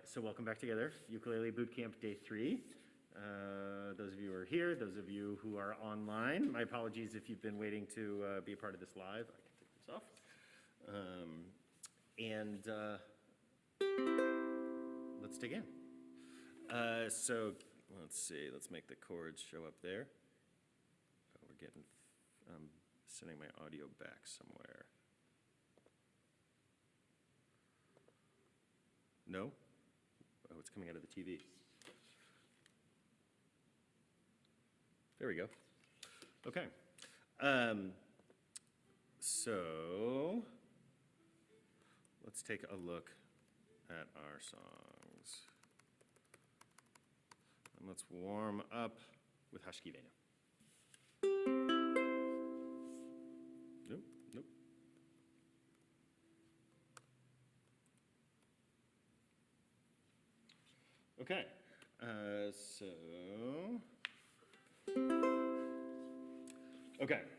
So welcome back together, Ukulele Bootcamp Day 3. Those of you who are here, those of you who are online, my apologies if you've been waiting to be a part of this live. I can take this off. Let's dig in. So let's see, let's make the chords show up there. Oh, I'm sending my audio back somewhere. No? Oh, it's coming out of the TV. There we go. Okay. So let's take a look at our songs. And let's warm up with Hashki Vena. Nope, nope. Okay,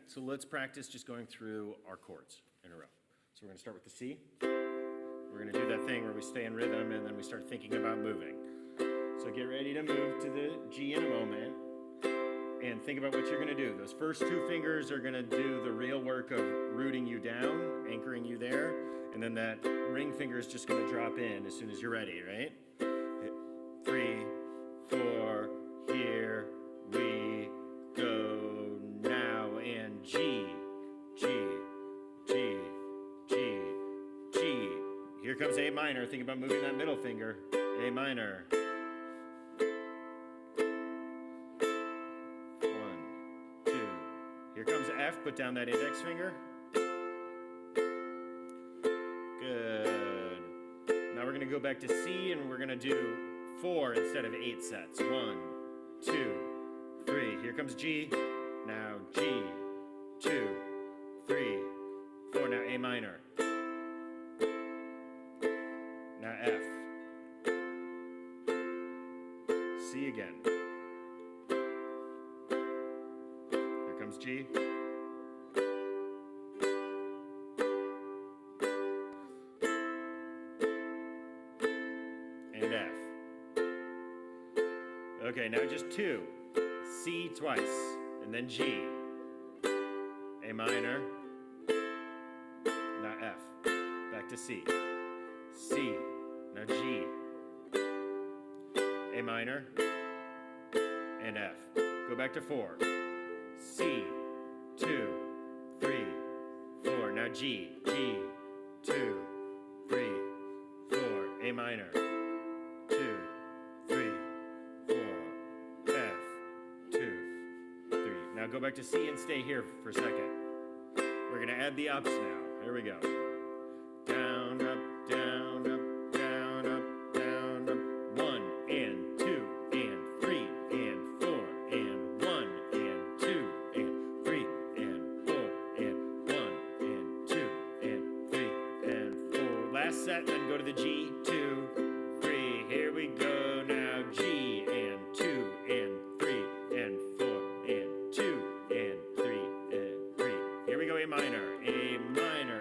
so let's practice just going through our chords in a row. So we're going to start with the C. We're going to do that thing where we stay in rhythm and then we start thinking about moving. So get ready to move to the G in a moment and think about what you're going to do. Those first two fingers are going to do the real work of rooting you down, anchoring you there, and then that ring finger is just going to drop in as soon as you're ready, right? 3, 4, here we go now, and G, G, G, G, G. Here comes A minor. Think about moving that middle finger. A minor. 1, 2. Here comes F. Put down that index finger. Good. Now we're going to go back to C, and we're going to do 4 instead of 8 sets. 1, 2, 3. Here comes G. Now G, 2, 3, 4. Now A minor. Now F. C again. Here comes G. And F. Okay, now just 2. C twice, and then G. A minor. Now F. Back to C. C. Now G. A minor. And F. Go back to 4. C. 2, 3, 4. Now G. G. 2, 3, 4. A minor. 2, 3, 4. F. 2, 3. Now go back to C and stay here for a second. We're going to add the ups now. Here we go. Down, up, down, up, down, up, down, up. 1 and 2 and 3 and 4 and 1 and 2 and 3 and 4 and 1 and 2 and 3 and 4. Last set, then go to the G. 2, 3. Here we go now. G and 2 and 3 and 4 and 2 and 3 and 3. Here we go. A minor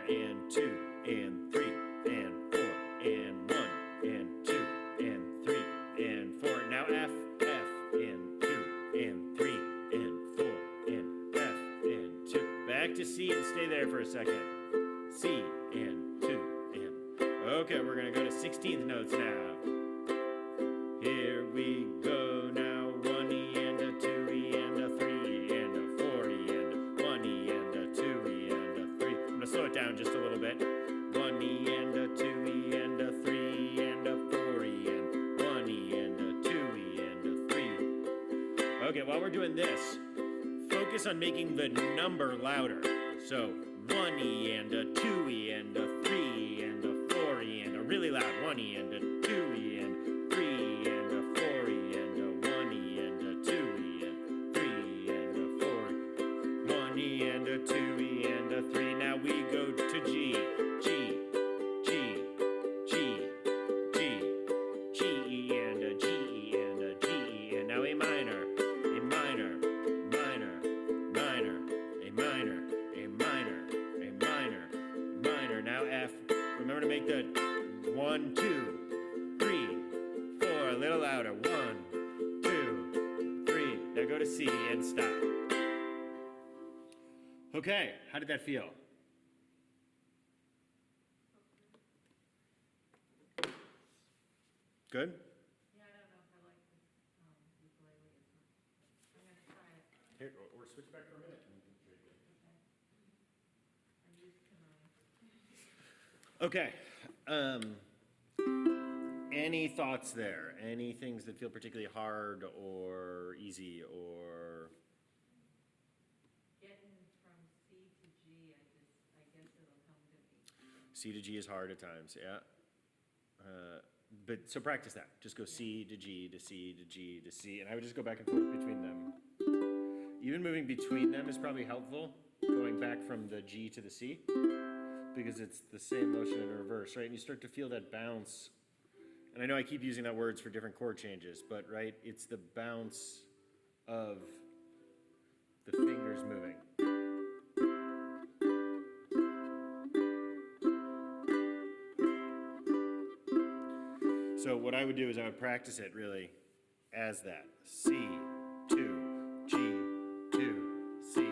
and 2 and 3 and 4 and 1 and 2 and 3 and 4. Now F and 2 and 3 and 4 and F and 2. Back to C and stay there for a second. C and 2 and. Okay, we're gonna go to 16th notes now. Here we go now. 1 E and a 2 E and a 3 and a 4 E and a 1 E and a 2 E and a 3. I'm gonna slow it down just a little bit. 1 E and a 2 E and a 3 and a 4 E and 1 E and a 2 E and a 3. Okay, while we're doing this, focus on making the number louder. So 1 E and a 2 E and a 3 E and a 4 E and a really loud 1 E and a 2 E and 3 E and a 4 E and a 1 E and a 2 E and 3 E and a 4. 1 E and a 2 E and a 3. Now we go to G. G, G, G, G, G E and a G E and a G E. And now A minor, A minor, minor, minor, A minor, A minor, A minor, minor. Now F. Remember to make the 1, 2, 3, louder. 1, 2, 3. Now go to C and stop. Okay, how did that feel? Good? Yeah, I don't know if I like this ukulele as much. I'm going to try it. Here, or switch back for a minute. Okay. I'm used to mine. Okay. Any thoughts there? Any things that feel particularly hard or easy or? Getting from C to G, I guess it'll come to me. C to G is hard at times, yeah. But so practice that. Just go C to G to C to G to C, and I would just go back and forth between them. Even moving between them is probably helpful, going back from the G to the C, because it's the same motion in reverse, right? And you start to feel that bounce. And I know I keep using that words for different chord changes, but right, it's the bounce of the fingers moving. So what I would do is I would practice it really as that. C, 2, G, 2, C,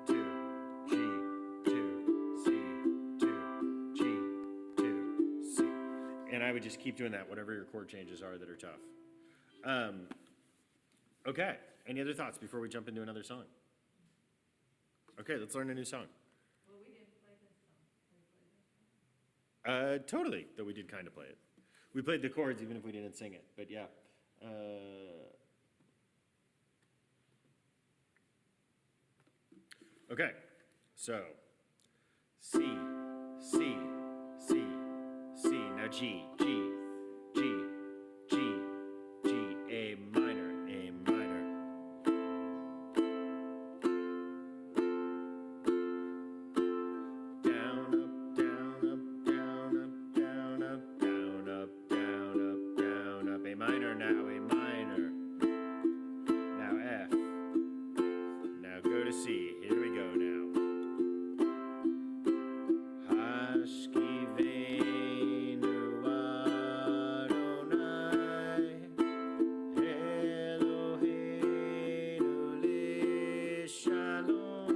2, G, 2, C, 2, G, 2, C. And I would just keep doing that, whatever your chord changes are that are tough. Okay, any other thoughts before we jump into another song? Okay, let's learn a new song. Well, we didn't play this song. Can we play this song? Totally, though we did kind of play it. We played the chords even if we didn't sing it, but yeah. Okay, so C, C, C, C. Now G, G, G, G, G, A minor, A minor. Down, up, down, up, down, up, down, up, down, up, down, up, down, up. A minor now, A minor. Now F. Now go to C. Here we go now. Hashkivenu Adonai, Eloheinu l'shalom,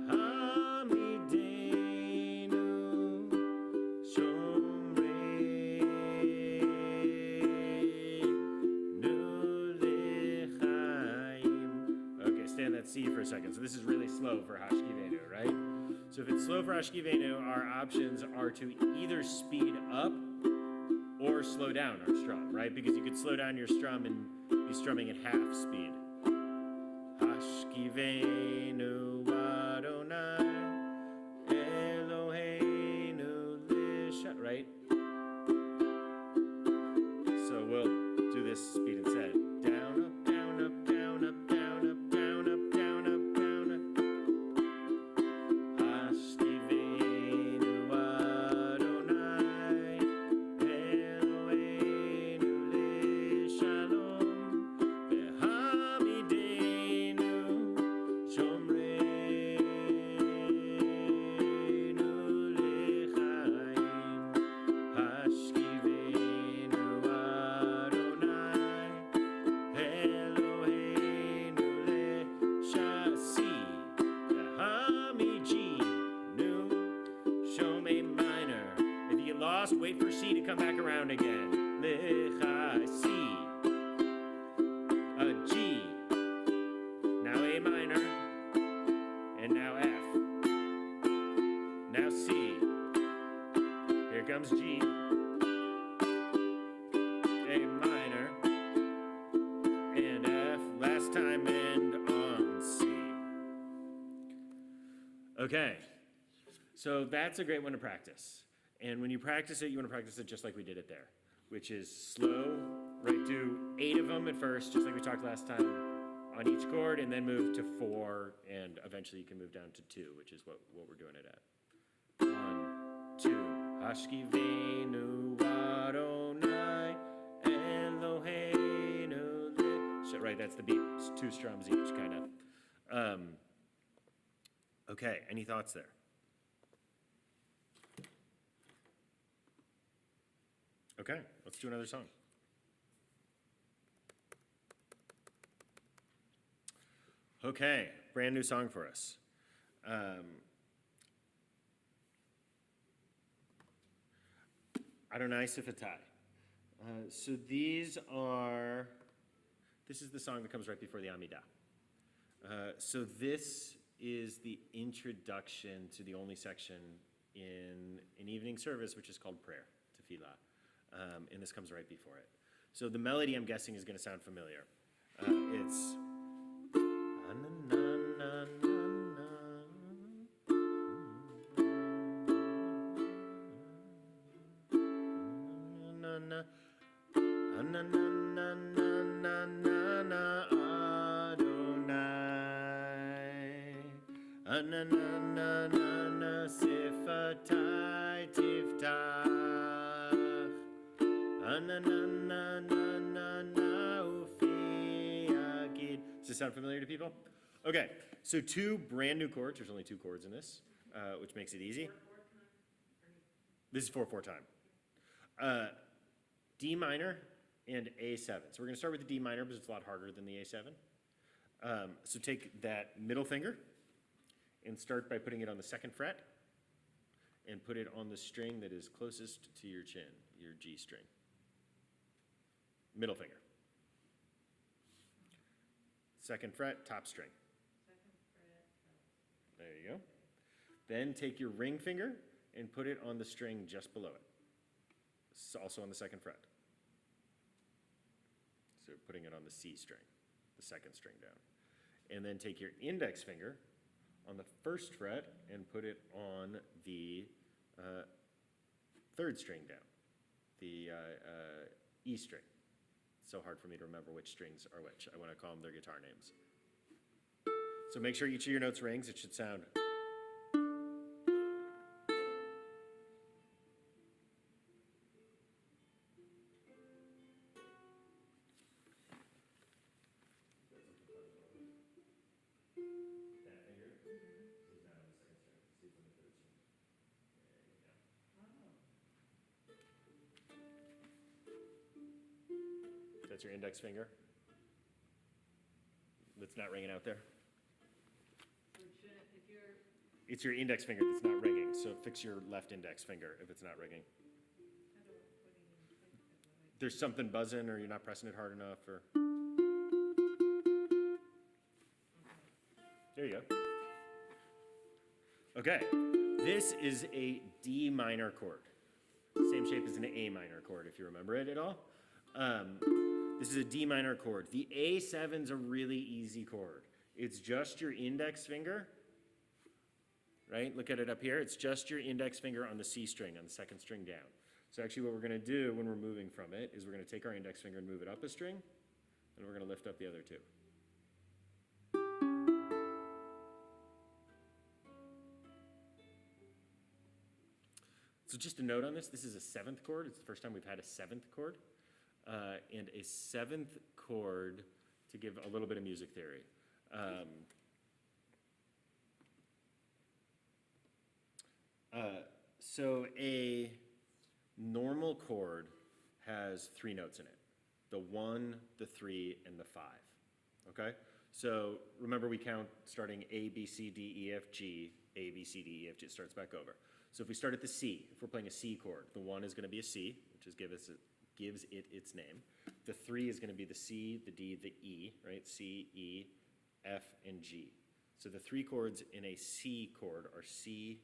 v'hamidenu shomreinu l'chaim. Okay, stand that C for a second. So this is really slow for Hashkivenu, right? So if it's slow for Hashkivenu, our options are to either speed up or slow down our strum, right? Because you could slow down your strum and be strumming at half speed. Hashkivenu Adonai, Eloheinu l'shalom, right? So we'll do this speed instead. Down, up, down, up, down, up, down, up, down, up, down, up, down, up. Hashkivenu Adonai, Eloheinu l'shalom, v'hamidenu shomreinu l'chaim. Hashkivenu Adonai, Eloheinu l'shasi, v'hamidenu shom A minor. If you get lost, wait for C to come back around again. L'chai, C, a G, now A minor, and now F, now C, here comes G, A minor, and F, last time end on C. Okay, so that's a great one to practice. And when you practice it, you want to practice it just like we did it there, which is slow, right? Do 8 of them at first, just like we talked last time, on each chord, and then move to 4, and eventually you can move down to 2, which is what we're doing it at. 1, 2, Hashkivenu Adonai, Eloheinu l'shalom. Right, that's the beat. It's 2 strums each, kind of. Okay, any thoughts there? Okay, let's do another song. Okay, brand new song for us. Adonai Sifatai. So this is the song that comes right before the Amidah. So this is the introduction to the only section in an evening service, which is called prayer, tefillah. And this comes right before it. So the melody, I'm guessing, is going to sound familiar. It's... Does this sound familiar to people? Okay, so two brand new chords. There's only two chords in this, which makes it easy. This is 4/4 time. D minor and A7. So we're going to start with the D minor because it's a lot harder than the A7. So take that middle finger and start by putting it on the 2nd fret and put it on the string that is closest to your chin, your G string. Middle finger. 2nd fret, top string. 2nd fret. There you go. Then take your ring finger and put it on the string just below it. It's also on the 2nd fret. So putting it on the C string, the 2nd string down. And then take your index finger on the 1st fret and put it on the 3rd string down, the E string. It's so hard for me to remember which strings are which. I want to call them their guitar names. So make sure each of your notes rings. It should sound. That's your index finger. That's not ringing out there. So it shouldn't, if you're, It's your index finger that's not ringing, so fix your left index finger if it's not ringing. how do I put it in sync with what I There's something buzzing or you're not pressing it hard enough or... There you go. Okay, this is a D minor chord. Same shape as an A minor chord, if you remember it at all. This is a D minor chord. The A7's a really easy chord. It's just your index finger, right? Look at it up here. It's just your index finger on the C string, on the 2nd string down. So actually what we're going to do when we're moving from it is we're going to take our index finger and move it up a string, and we're going to lift up the other two. So just a note on this, this is a 7th chord. It's the first time we've had a 7th chord. And a 7th chord, to give a little bit of music theory. So a normal chord has 3 notes in it. The 1, the 3, and the 5, okay? So remember we count starting A, B, C, D, E, F, G, A, B, C, D, E, F, G, it starts back over. So if we start at the C, if we're playing a C chord, the 1 is going to be a C, which is gives it its name. The 3 is going to be the C, the D, the E, right? C, E, F, and G. So the 3 chords in a C chord are C,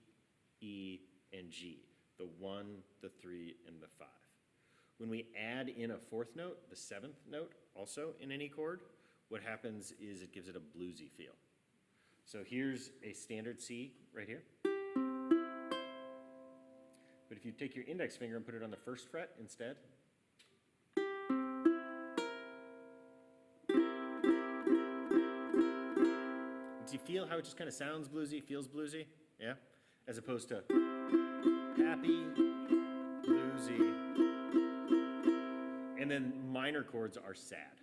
E, and G. The 1, the 3, and the 5. When we add in a 4th note, the 7th note, also in any chord, what happens is it gives it a bluesy feel. So here's a standard C right here. But if you take your index finger and put it on the 1st fret instead, do you feel how it just kind of sounds bluesy, feels bluesy? Yeah? As opposed to happy, bluesy, and then minor chords are sad.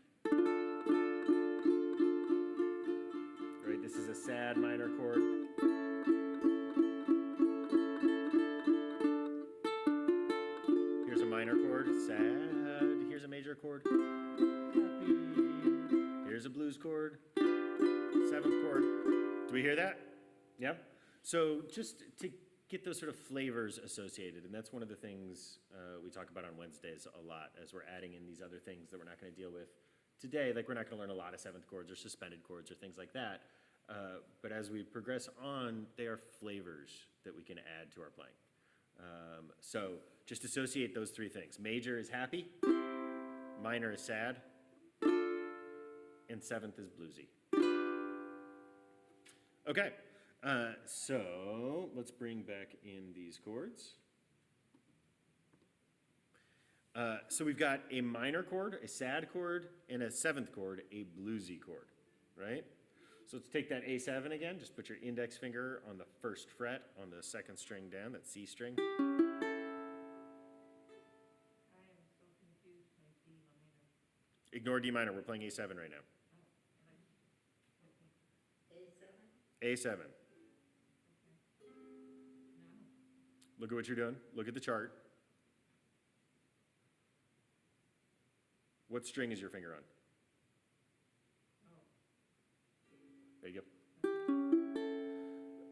Right? This is a sad minor chord. Here's a minor chord, sad. Here's a major chord, happy. Here's a blues chord, sad. 7th chord. Do we hear that? Yeah? So just to get those sort of flavors associated, and that's one of the things we talk about on Wednesdays a lot as we're adding in these other things that we're not going to deal with today. Like we're not going to learn a lot of 7th chords or suspended chords or things like that. But as we progress on, they are flavors that we can add to our playing. So just associate those three things. Major is happy, minor is sad, and 7th is bluesy. Okay, so let's bring back in these chords. So we've got a minor chord, a sad chord, and a 7th chord, a bluesy chord, right? So let's take that A7 again. Just put your index finger on the 1st fret on the 2nd string down, that C string. I am so confused by D minor. Ignore D minor, we're playing A7 right now. A7? A7. Okay. No. Look at what you're doing. Look at the chart. What string is your finger on? Oh. There you go.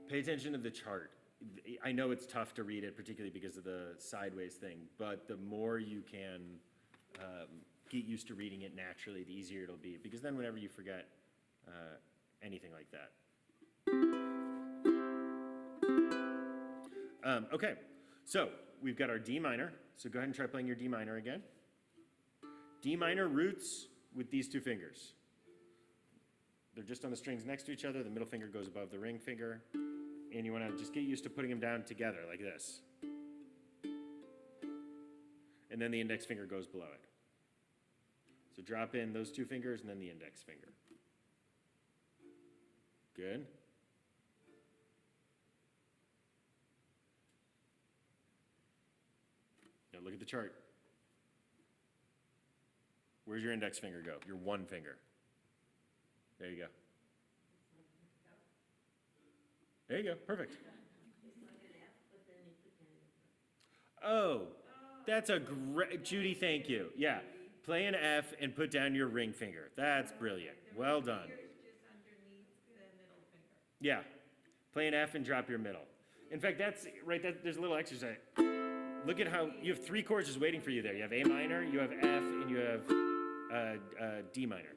Pay attention to the chart. I know it's tough to read it, particularly because of the sideways thing, but the more you can get used to reading it naturally, the easier it'll be, because then whenever you forget anything like that. Okay, so we've got our D minor, so go ahead and try playing your D minor again. D minor roots with these two fingers. They're just on the strings next to each other. The middle finger goes above the ring finger. And you want to just get used to putting them down together like this. And then the index finger goes below it. So drop in those two fingers and then the index finger. Good. Now look at the chart. Where's your index finger go? Your one finger. There you go. There you go, perfect. Oh, that's a great, Judy, thank you. Yeah, play an F and put down your ring finger. That's brilliant. Well done. Just underneath the middle finger. Yeah, play an F and drop your middle. In fact, that's right, there's a little exercise. Look at how, you have 3 chords just waiting for you there. You have A minor, you have F, and you have D minor.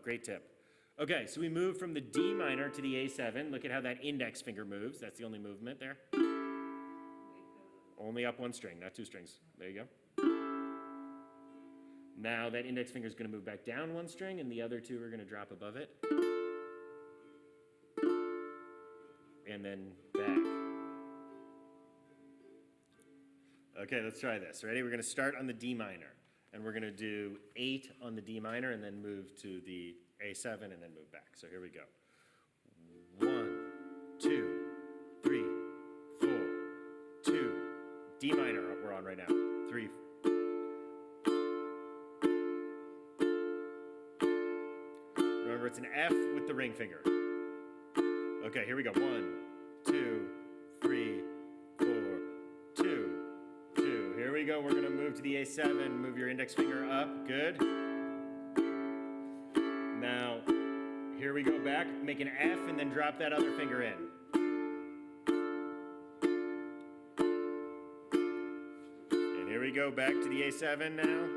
Great tip. Okay, so we move from the D minor to the A7. Look at how that index finger moves. That's the only movement there. Only up one string, not 2 strings. There you go. Now that index finger is going to move back down 1 string, and the other 2 are going to drop above it. And then back. Okay, let's try this. Ready? We're going to start on the D minor. And we're going to do 8 on the D minor and then move to the A7 and then move back. So here we go. 1, 2, 3, 4, 2. D minor we're on right now. 3. Remember, it's an F with the ring finger. Okay, here we go. 1, 2, 3, 4, 2. Here we go. We're going to move to the A7. Move your index finger up. Good. Now, here we go back. Make an F and then drop that other finger in. And here we go back to the A7 now.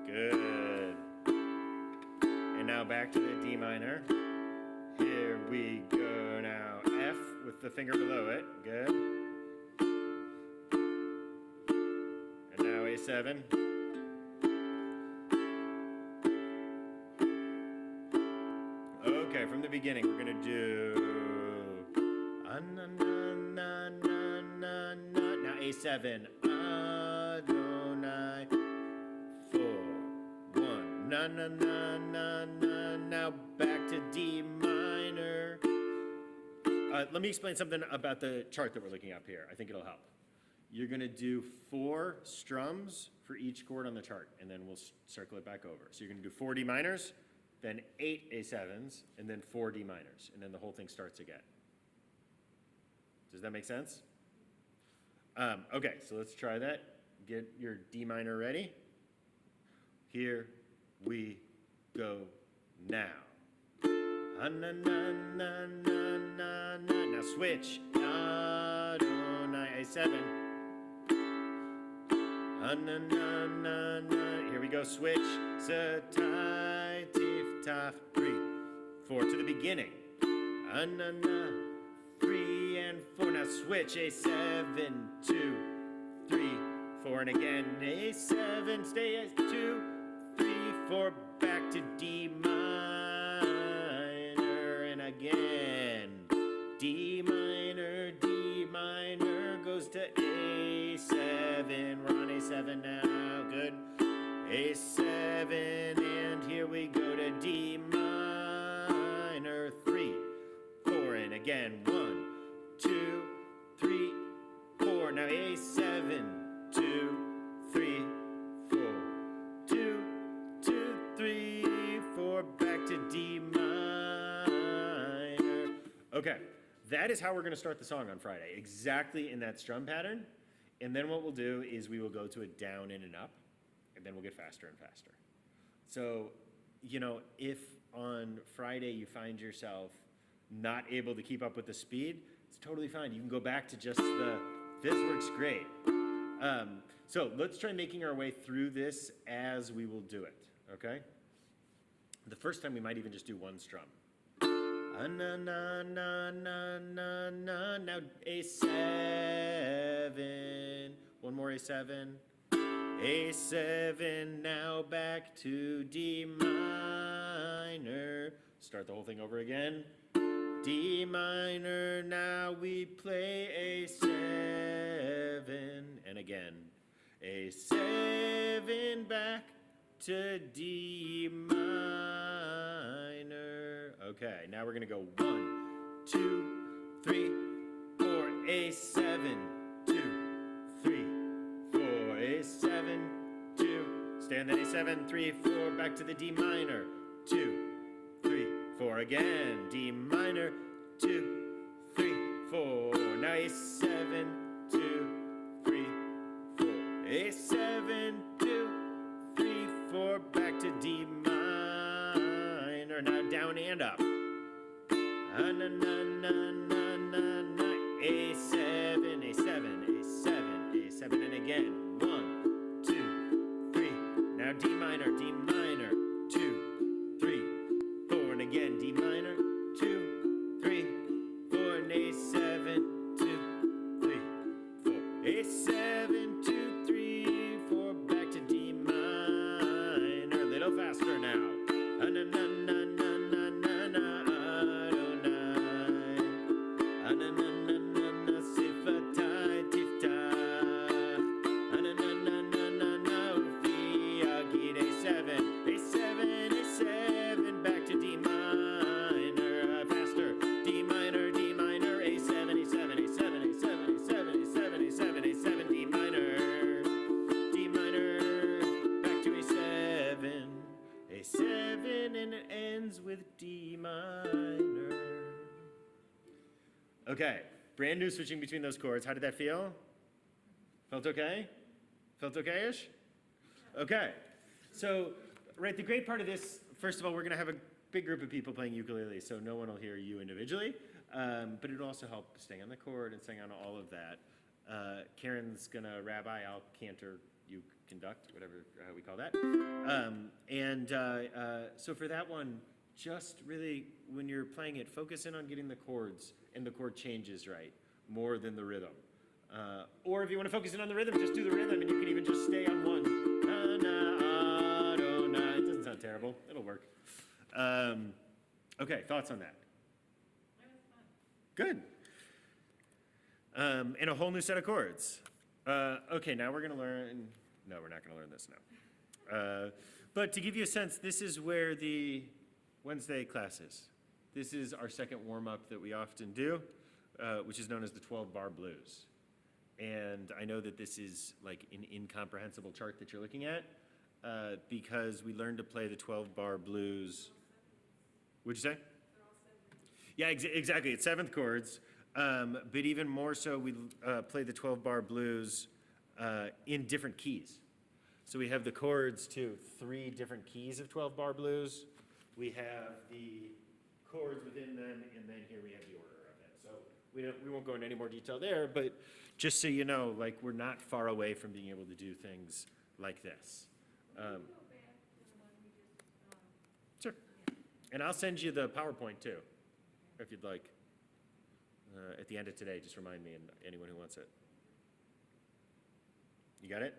Good. And now back to the D minor. Here we go now. F with the finger below it. Good. A7. Okay, from the beginning, we're going to do now A7. Adonai 4 1 na na na na na. Now back to D minor. Let me explain something about the chart that we're looking up here. I think it'll help. You're going to do 4 strums for each chord on the chart, and then we'll circle it back over. So you're going to do 4 D minors, then 8 A7s, and then 4 D minors, and then the whole thing starts again. Does that make sense? Okay, so let's try that. Get your D minor ready. Here we go now. Na na na na na na. Now switch. Adonai A7. Na na na na. Here we go. Switch. Satai tiftach 3, 4 to the beginning. Na na 3 and 4. Now switch. A7 2 3 4 and again. A7. Stay at 2 3 4. Back to D minor and again. D minor goes to A7. We're on A7 now. Good. A7 and here we go to D minor 3 4 and again. 1 2 3 4. Now A7 2 3 4 2 2 3 4. Back to D minor. Okay, that is how we're going to start the song on Friday, exactly in that strum pattern. And then what we'll do is we will go to a down, in, and up, and then we'll get faster and faster. So, you know, if on Friday you find yourself not able to keep up with the speed, it's totally fine. You can go back to just this works great. So let's try making our way through this as we will do it, okay? The first time we might even just do one strum. Na na na na na na. Now A7. One more A7. A7. Now back to D minor. Start the whole thing over again. D minor. Now we play A7. And again. A7 back to D minor. Okay, now we're gonna go 1, 2, 3, 4, A7, 2, 3, 4, A7, 2. Stay on that A7, 3, 4, back to the D minor. 2, 3, 4 again. D minor, 2, 3, 4. Now A7, 2, 3, 4. A7, 2, 3, 4, back to D minor. Now down and up. Na na na na na na. A7, A7, A7, A7, and again. 1, 2, 3. Now D minor, 2, 3, 4, and again D minor. 2, 3, 4, and A7, 2, 3, 4. A7, 2, 3, 4, back to D minor. A little faster now. Na na na na na na na. Adonai. Na na na na na. Sifatai tiftach. Na na na na na na. Ufi agid A7. A7, back to D minor. Faster. D minor, A7, A7, A7, A7, A7, A7, A7, A7, D minor. D minor, back to A7. A7 and it ends with D minor. Okay, brand new switching between those chords. How did that feel? Felt okay? Felt okay-ish? Okay, so, right, the great part of this, first of all, we're gonna have a big group of people playing ukulele, so no one will hear you individually, but it'll also help staying on the chord and staying on all of that. Karen's gonna rabbi, I'll cantor, you conduct, whatever we call that. So for that one, just really, when you're playing it, focus in on getting the chords and the chord changes right, more than the rhythm. Or if you want to focus in on the rhythm, just do the rhythm, and you can even just stay on one. Na, na, Adonai. It doesn't sound terrible. It'll work. Okay, thoughts on that? That was fun. Good. And a whole new set of chords. Okay, now we're going to learn, no, we're not going to learn this now. But to give you a sense, this is where the Wednesday class is. This is our second warm-up that we often do, which is known as the 12-bar blues. And I know that this is like an incomprehensible chart that you're looking at, because we learned to play the 12-bar blues. What'd you say? Yeah, exactly. It's seventh chords. But even more so, we play the 12-bar blues in different keys. So we have the chords to 3 different keys of 12-bar blues. We have the chords within them, and then here we have the order of it. So we won't go into any more detail there, but just so you know, like, we're not far away from being able to do things like this. Can you go back to the one we just, Sure. And I'll send you the PowerPoint too, if you'd like. At the end of today, just remind me and anyone who wants it. You got it?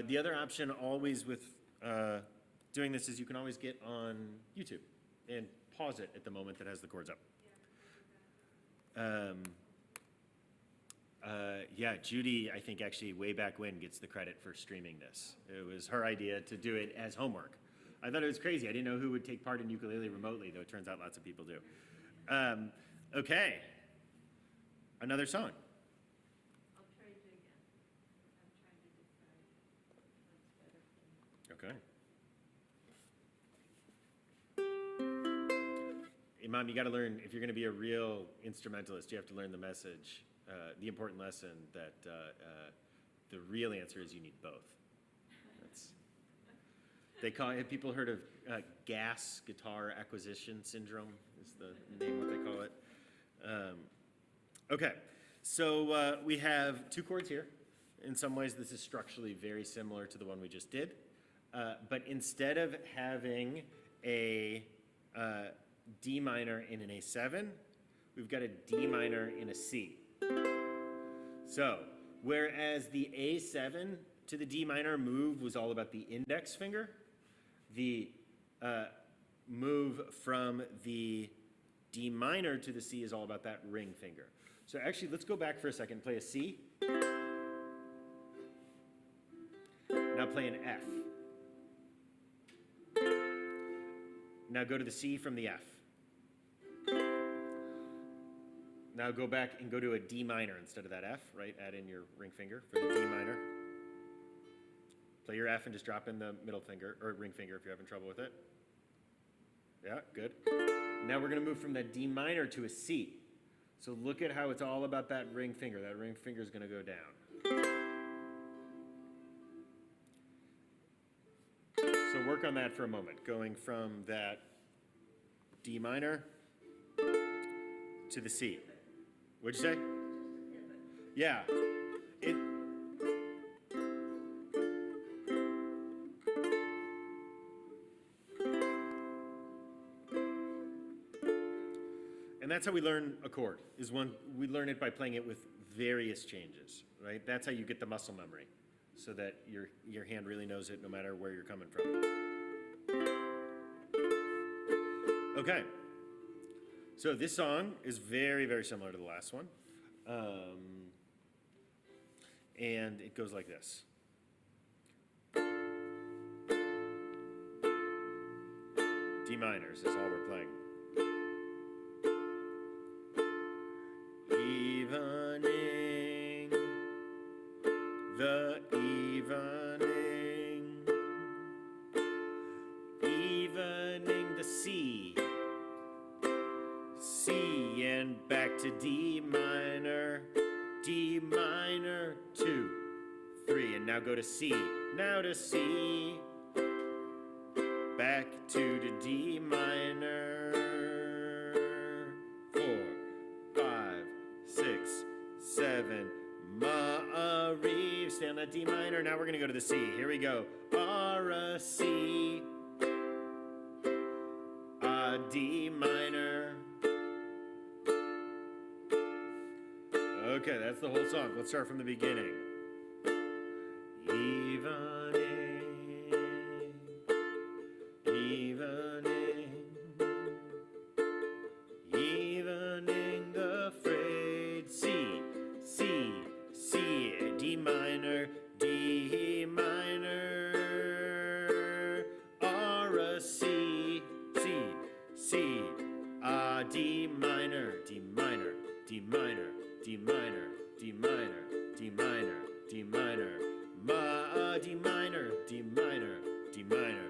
The other option always with doing this is you can always get on YouTube and pause it at the moment that has the chords up. Yeah, Judy, I think actually way back when gets the credit for streaming this. It was her idea to do it as homework. I thought it was crazy. I didn't know who would take part in ukulele remotely, though it turns out lots of people do. Okay, another song. I'll try it again. I'm trying to decide what's better for me. Okay. Hey, Mom, you got to learn, if you're going to be a real instrumentalist, you have to learn the message, the important lesson that the real answer is you need both. That's, they call it, have people heard of gas guitar acquisition syndrome is the name what they call it. Okay, so we have 2 chords here. In some ways, this is structurally very similar to the one we just did. But instead of having a D minor in an A7, we've got a D minor in a C. So, whereas the A7 to the D minor move was all about the index finger, the move from the D minor to the C is all about that ring finger. So actually, let's go back for a second, play a C. Now play an F. Now go to the C from the F. Now go back and go to a D minor instead of that F, right? Add in your ring finger for the D minor. Play your F and just drop in the middle finger, or ring finger if you're having trouble with it. Yeah, good. Now we're gonna move from that D minor to a C. So look at how it's all about that ring finger. That ring finger is gonna go down. So work on that for a moment, going from that D minor to the C. What'd you say? Yeah. And that's how we learn a chord, is we learn it by playing it with various changes, right? That's how you get the muscle memory, so that your hand really knows it no matter where you're coming from. Okay. So this song is very, very similar to the last one. And it goes like this. D minors is all we're playing. Evening, the evening, evening the C, C and back to D minor, 2, 3, and now go to C, now to C, back to the D minor, 4, 5, 6, 7, Ma, Re, stay on that D minor, now we're gonna go to the C, here we go, R, A, C, A, D minor. Okay, that's the whole song. Let's start from the beginning. Evening, evening, evening the frayed C, C, C, D minor, D minor, R, A, C, C, C, A, D minor, D minor, D minor, D minor, D minor, D minor, D minor, Ma, D minor, D minor, D minor,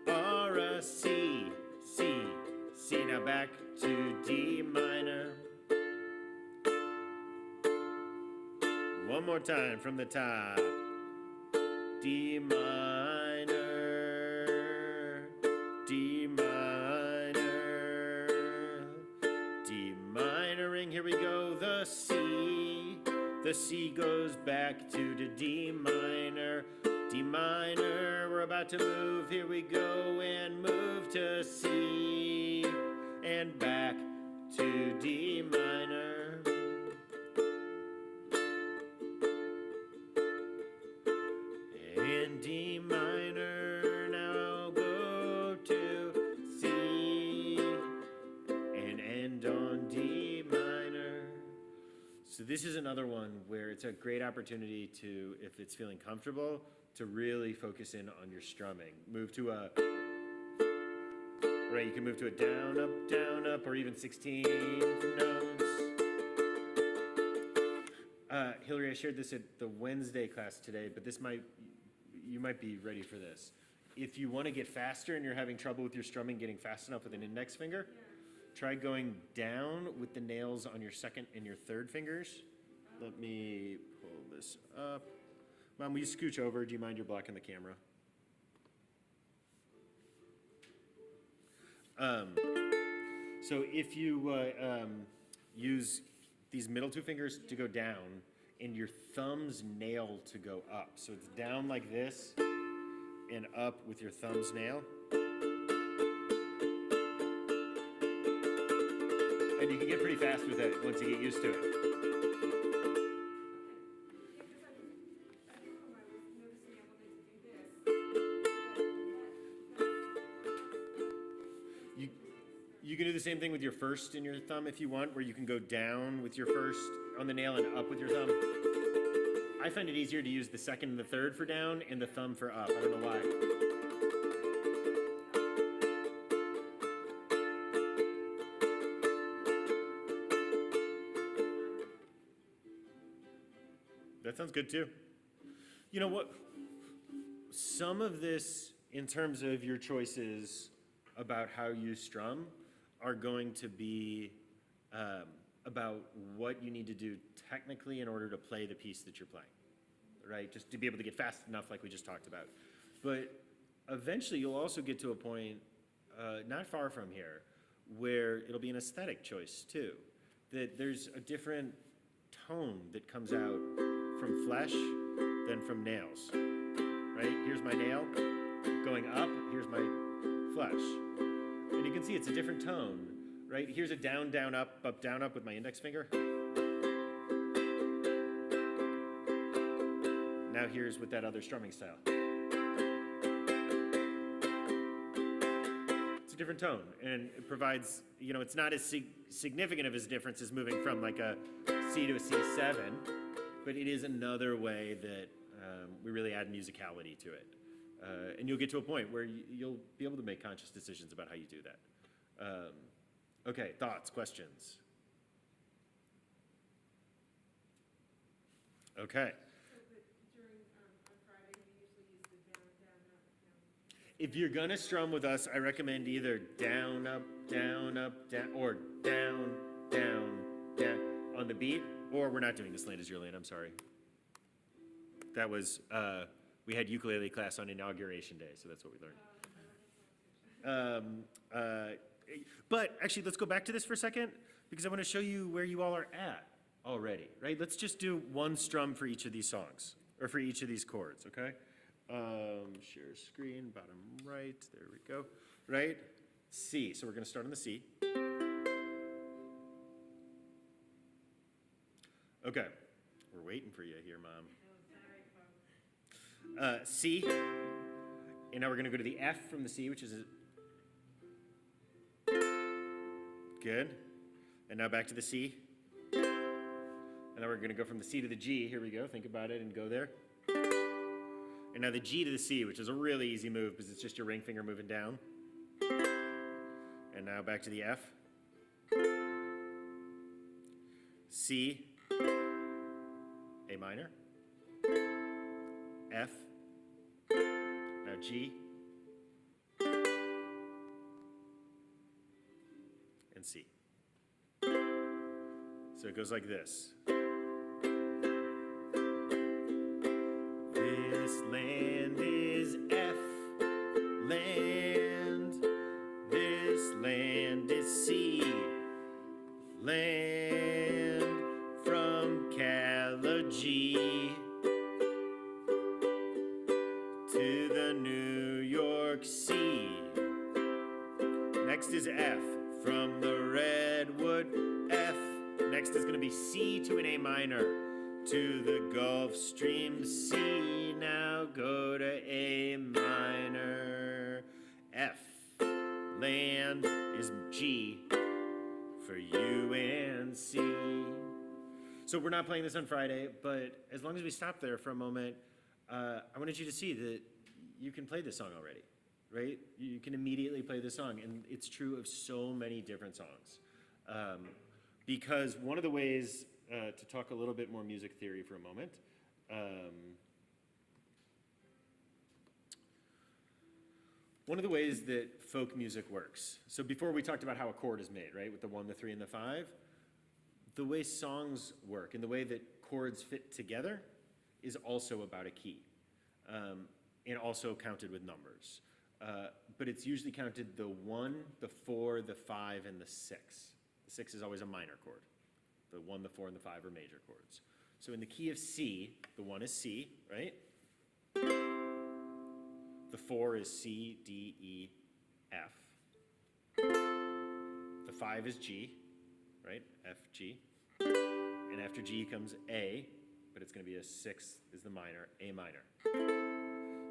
R, A, C, C, C. Now back to D minor. One more time from the top. D minor, D minor, D minoring, here we go, the C goes back to the D minor, we're about to move, here we go, and move to C, and back to D minor. And D minor, now go to C, and end on D minor. So this is another one where it's a great opportunity to, if it's feeling comfortable, to really focus in on your strumming. Move to a, right, you can move to a down, up, or even 16 notes. Hillary, I shared this at the Wednesday class today, but you might be ready for this. If you want to get faster and you're having trouble with your strumming getting fast enough with an index finger, try going down with the nails on your second and your third fingers. Let me pull this up. Mom, will you scooch over? Do you mind? You're blocking the camera. So if you use these middle two fingers to go down and your thumb's nail to go up. So it's down like this and up with your thumb's nail. And you can get pretty fast with it once you get used to it. You can do the same thing with your first and your thumb if you want, where you can go down with your first on the nail and up with your thumb. I find it easier to use the second and the third for down and the thumb for up. I don't know why. That sounds good too. You know what? Some of this, in terms of your choices about how you strum, are going to be about what you need to do technically in order to play the piece that you're playing, right? Just to be able to get fast enough like we just talked about. But eventually you'll also get to a point, not far from here, where it'll be an aesthetic choice too. That there's a different tone that comes out from flesh than from nails, right? Here's my nail going up, here's my flesh. And you can see it's a different tone, right? Here's a down, down, up with my index finger. Now here's with that other strumming style. It's a different tone, and it provides, you know, it's not as significant of a difference as moving from like a C to a C7, but it is another way that we really add musicality to it. And you'll get to a point where you'll be able to make conscious decisions about how you do that. Okay, thoughts, questions? Okay. So during, on Friday, we usually use the down, down, up, down. If you're gonna strum with us, I recommend either down, up, or down, down, down on the beat, or we're not doing this land as your land, I'm sorry. That was, we had ukulele class on inauguration day, so that's what we learned. But actually, let's go back to this for a second, because I want to show you where you all are at already, right? Let's just do one strum for each of these songs, or for each of these chords, okay? Share screen, bottom right, there we go, right? C, so we're going to start on the C. Okay, we're waiting for you here, Mom. C, and now we're going to go to the F from the C, which is good. And now back to the C. And now we're going to go from the C to the G. Here we go. Think about it and go there. And now the G to the C, which is a really easy move because it's just your ring finger moving down. And now back to the F. C, A minor, F, now G, and C. So it goes like this. This land G to the New York C. Next is F from the Redwood F. Next is going to be C to an A minor to the Gulf Stream C. Now go to A minor F. Land is G for U and C. So we're not playing this on Friday, but as long as we stop there for a moment, I wanted you to see that you can play this song already, right? You can immediately play this song, and it's true of so many different songs. Because one of the ways, to talk a little bit more music theory for a moment, one of the ways that folk music works. So before we talked about how a chord is made, right, with the 1, the 3, and the 5. The way songs work and the way that chords fit together is also about a key, and also counted with numbers. But it's usually counted the 1, the 4, the 5, and the 6. The 6 is always a minor chord. The 1, the 4, and the 5 are major chords. So in the key of C, the 1 is C, right? The 4 is C, D, E, F. The 5 is G, right? F, G. And after G comes A, but it's going to be a 6 is the minor, A minor.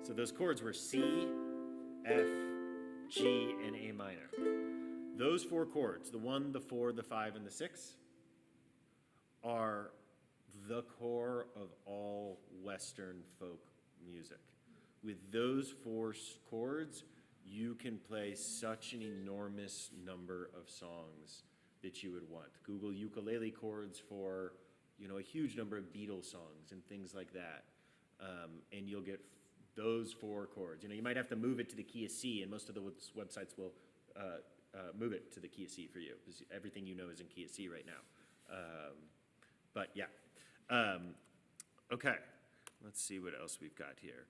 So those chords were C, F, G, and A minor. Those 4 chords, the 1, the 4, the 5, and the 6, are the core of all Western folk music. With those 4 chords, you can play such an enormous number of songs that you would want. Google ukulele chords for, a huge number of Beatles songs and things like that. And you'll get those 4 chords. You might have to move it to the key of C, and most of the websites will move it to the key of C for you, because everything you know is in key of C right now. But yeah. Okay, let's see what else we've got here.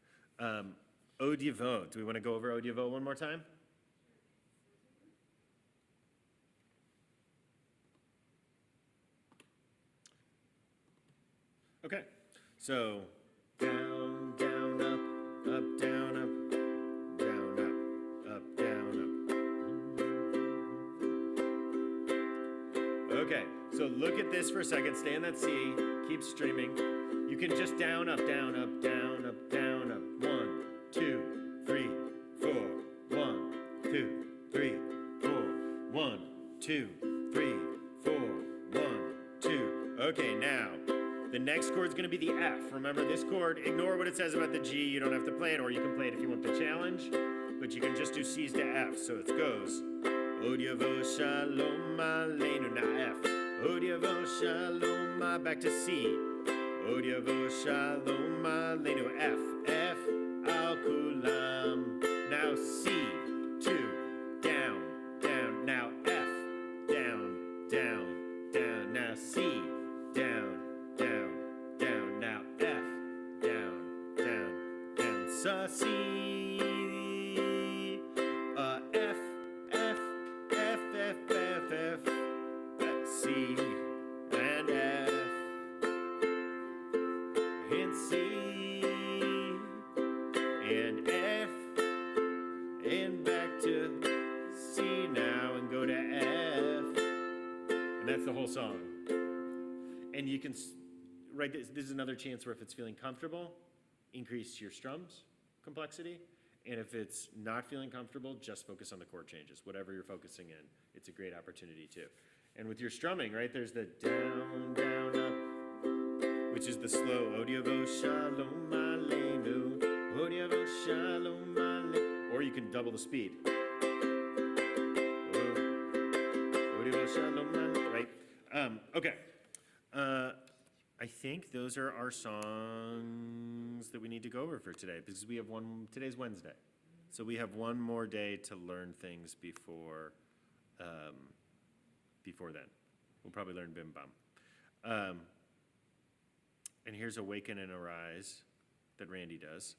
Au Dieu. Do we want to go over Au Dieu one more time? Okay, so down, down, up, down, up, down, up, down, up. Okay, so look at this for a second. Stay in that C. Keep streaming. You can just down, up, down, up, down, up, down, up. 1, 2, 3, 4. 1, 2, 3, 4. 1, 2, 3, 4. 1, 2. Okay, now. The next chord's going to be the F. Remember this chord, ignore what it says about the G. You don't have to play it, or you can play it if you want the challenge. But you can just do C's to F. So it goes. Au Dieu shalom aleinu. Now F. Au Dieu shalom. Back to C. Au Dieu shalom aleinu. F. F. Al kulam. Now C. 2. Down. Down. Now F. Down. Down. Down. Now C. Down. Down, down, now F, down, down, down, sa, C, F, F, F, F, F, F, C, and F, and C, and F, and back to C now, and go to F, and that's the whole song. And you can, right, this is another chance where if it's feeling comfortable, increase your strums complexity. And if it's not feeling comfortable, just focus on the chord changes. Whatever you're focusing in, it's a great opportunity too. And with your strumming, right, there's the down, down, up, which is the slow, Au Dieu shalom aleinu, Au Dieu shalom aleinu, or you can double the speed. Au Dieu shalom aleinu, right? Okay. I think those are our songs that we need to go over for today, because we have today's Wednesday. So we have one more day to learn things before then. We'll probably learn Bim Bum. And here's Awaken and Arise that Randy does.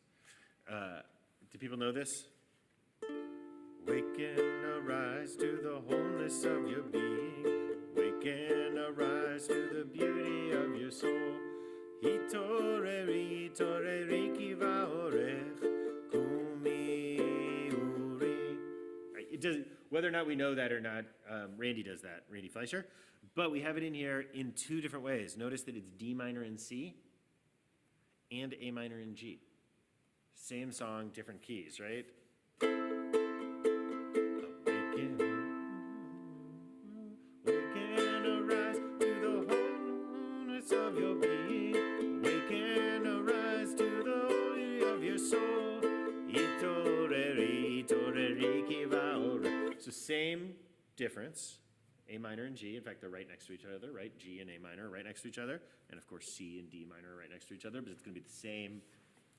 Do people know this? Awaken, arise to the wholeness of your being. Awaken, arise to the beauty of your soul. He toreriki vaorech kumi uri. Right, it does, whether or not we know that or not, Randy does that, Randy Fleischer. But we have it in here in two different ways. Notice that it's D minor in C and A minor in G. Same song, different keys, right? Awaken, awaken, arise to the wholeness of your being. Awaken, arise to the holy of your soul. Itoreri, toreri, kivaora. So same difference. A minor and G, in fact, they're right next to each other, right? G and A minor are right next to each other. And of course, C and D minor are right next to each other, but it's going to be the same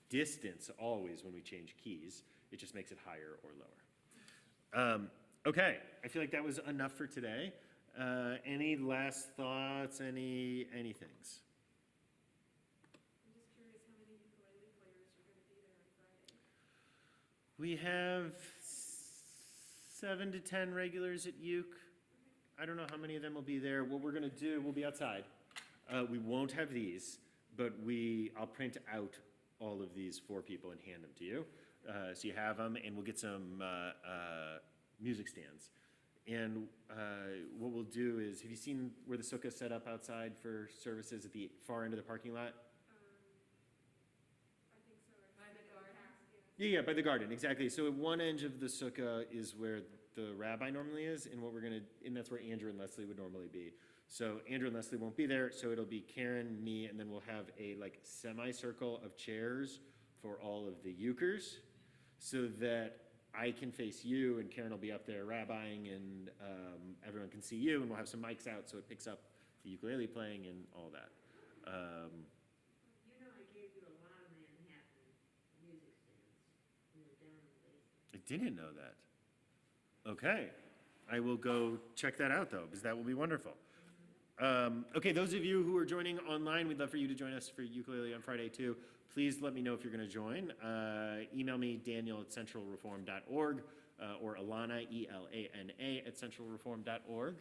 distance always when we change keys. It just makes it higher or lower. Okay, I feel like that was enough for today. Any last thoughts, any things? I'm just curious how many ukulele players are going to be there on Friday? We have 7 to 10 regulars at Uke. I don't know how many of them will be there. What we're going to do, we'll be outside. We won't have these, but I'll print out all of these for people and hand them to you. So you have them, and we'll get some music stands. And what we'll do is, have you seen where the sukkah is set up outside for services at the far end of the parking lot? I think so. By the garden? Yeah, by the garden, exactly. So at one end of the sukkah is where the rabbi normally is, and and that's where Andrew and Leslie would normally be. So Andrew and Leslie won't be there, so it'll be Karen, me, and then we'll have a semicircle of chairs for all of the ukers, so that I can face you, and Karen will be up there rabbiing, and everyone can see you, and we'll have some mics out so it picks up the ukulele playing and all that. You know, I gave you a lot of Manhattan music stands when you're down in the basement. I didn't know that. Okay, I will go check that out though, because that will be wonderful. Okay, those of you who are joining online, we'd love for you to join us for ukulele on Friday too. Please let me know if you're going to join. Email me, Daniel@centralreform.org, or Alana, ELANA, @centralreform.org.